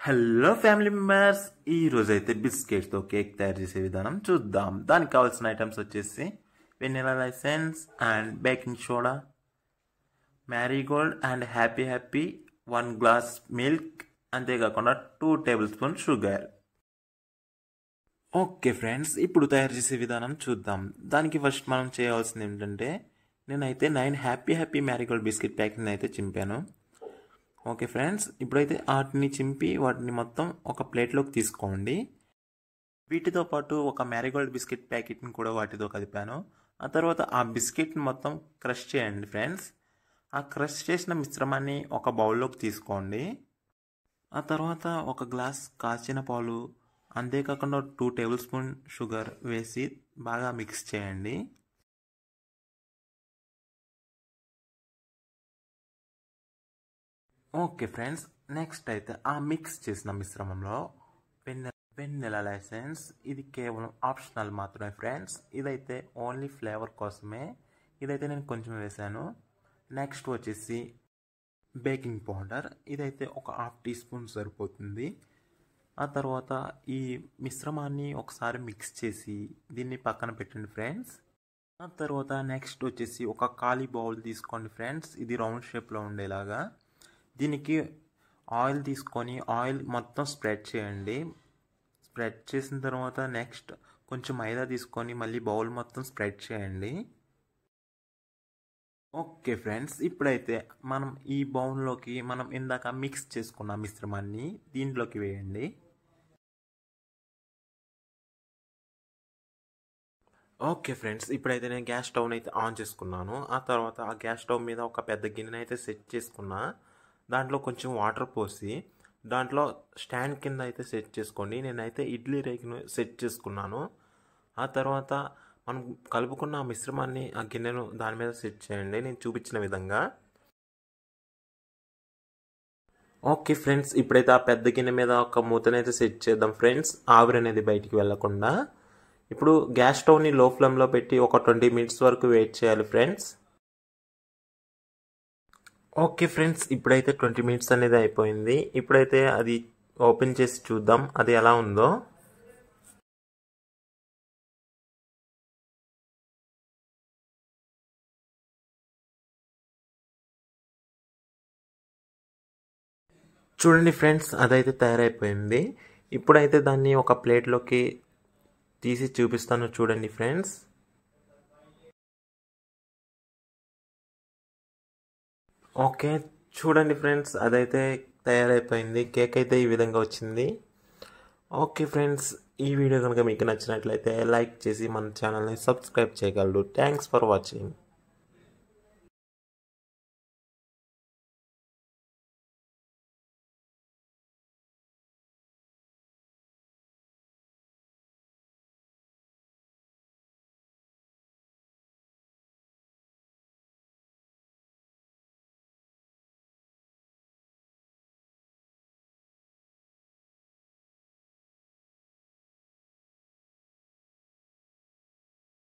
Hello family members, ఈ రోజు అయితే బిస్కెట్స్తో కేక్ తయారు చేసే విధానం చూద్దాం. దానికి కావాల్సిన ఐటమ్స్ వచ్చేసి vanilla license and baking soda, marigold and happy 1 glass milk, అంతేకాకుండా 2 tablespoon sugar. Okay friends, ఇప్పుడు తయారు చేసే విధానం చూద్దాం. దానికి ఫస్ట్ మనం చేయవలసింది ఏంటంటే, నేనైతే 9 హ్యాపీ మ్యారీగోల్డ్ బిస్కెట్ ప్యాకెట్ని అయితే చింపాను. ఓకే ఫ్రెండ్స్, ఇప్పుడైతే వాటిని చింపి వాటిని మొత్తం ఒక ప్లేట్లోకి తీసుకోండి. వీటితో పాటు ఒక మ్యారీగోల్డ్ బిస్కెట్ ప్యాకెట్ని కూడా వాటితో కలిపాను. ఆ తర్వాత ఆ బిస్కెట్ని మొత్తం క్రష్ చేయండి ఫ్రెండ్స్. ఆ క్రష్ చేసిన మిశ్రమాన్ని ఒక బౌల్లోకి తీసుకోండి. ఆ తర్వాత ఒక గ్లాస్ కాచిన పాలు, అంతేకాకుండా 2 టేబుల్ స్పూన్ షుగర్ వేసి బాగా మిక్స్ చేయండి. ఓకే ఫ్రెండ్స్, నెక్స్ట్ అయితే ఆ మిక్స్ చేసిన మిశ్రమంలో వెన్నెలా లైసెన్స్, ఇది కేవలం ఆప్షనల్ మాత్రమే ఫ్రెండ్స్. ఇదైతే ఓన్లీ ఫ్లేవర్ కోసమే, ఇదైతే నేను కొంచెం వేసాను. నెక్స్ట్ వచ్చేసి బేకింగ్ పౌడర్, ఇదైతే ఒక 1/2 టీ స్పూన్ సరిపోతుంది. ఆ తర్వాత ఈ మిశ్రమాన్ని ఒకసారి మిక్స్ చేసి దీన్ని పక్కన పెట్టండి ఫ్రెండ్స్. ఆ తర్వాత నెక్స్ట్ వచ్చేసి ఒక ఖాళీ బౌల్ తీసుకోండి ఫ్రెండ్స్, ఇది రౌండ్ షేప్లో ఉండేలాగా. దీనికి ఆయిల్ తీసుకొని ఆయిల్ మొత్తం స్ప్రెడ్ చేయండి. స్ప్రెడ్ చేసిన తర్వాత నెక్స్ట్ కొంచెం మైదా తీసుకొని మళ్ళీ బౌల్ మొత్తం స్ప్రెడ్ చేయండి. ఓకే ఫ్రెండ్స్, ఇప్పుడైతే మనం ఈ బౌల్లోకి మనం ఇందాక మిక్స్ చేసుకున్న మిశ్రమాన్ని దీంట్లోకి వేయండి. ఓకే ఫ్రెండ్స్, ఇప్పుడైతే నేను గ్యాస్ స్టవ్ని అయితే ఆన్ చేసుకున్నాను. ఆ తర్వాత ఆ గ్యాస్ స్టవ్ మీద ఒక పెద్ద గిన్నెని అయితే సెట్ చేసుకున్నా. దాంట్లో కొంచెం వాటర్ పోసి దాంట్లో స్టాండ్ కింద అయితే సెట్ చేసుకోండి. నేనైతే ఇడ్లీ రేకును సెట్ చేసుకున్నాను. ఆ తర్వాత మనం కలుపుకున్న ఆ మిశ్రమాన్ని ఆ గిన్నెను దాని మీద సెట్ చేయండి, నేను చూపించిన విధంగా. ఓకే ఫ్రెండ్స్, ఇప్పుడైతే ఆ పెద్ద గిన్నె మీద ఒక మూతనైతే సెట్ చేద్దాం ఫ్రెండ్స్, ఆవిరి అనేది బయటికి వెళ్లకుండా. ఇప్పుడు గ్యాస్ స్టవ్ని లో ఫ్లేమ్లో పెట్టి ఒక 20 మినిట్స్ వరకు వెయిట్ చేయాలి ఫ్రెండ్స్. ఓకే ఫ్రెండ్స్, ఇప్పుడైతే 20 మినిట్స్ అనేది అయిపోయింది. ఇప్పుడైతే అది ఓపెన్ చేసి చూద్దాం అది ఎలా ఉందో. చూడండి ఫ్రెండ్స్, అదైతే తయారైపోయింది. ఇప్పుడైతే దాన్ని ఒక ప్లేట్లోకి తీసి చూపిస్తాను, చూడండి ఫ్రెండ్స్. ఓకే చూడండి ఫ్రెండ్స్, అదైతే తయారైపోయింది. కేక్ అయితే ఈ విధంగా వచ్చింది. ఓకే ఫ్రెండ్స్, ఈ వీడియో కనుక మీకు నచ్చినట్లయితే లైక్ చేసి మన ఛానల్ని సబ్స్క్రైబ్ చేయగలరు. Thanks for watching.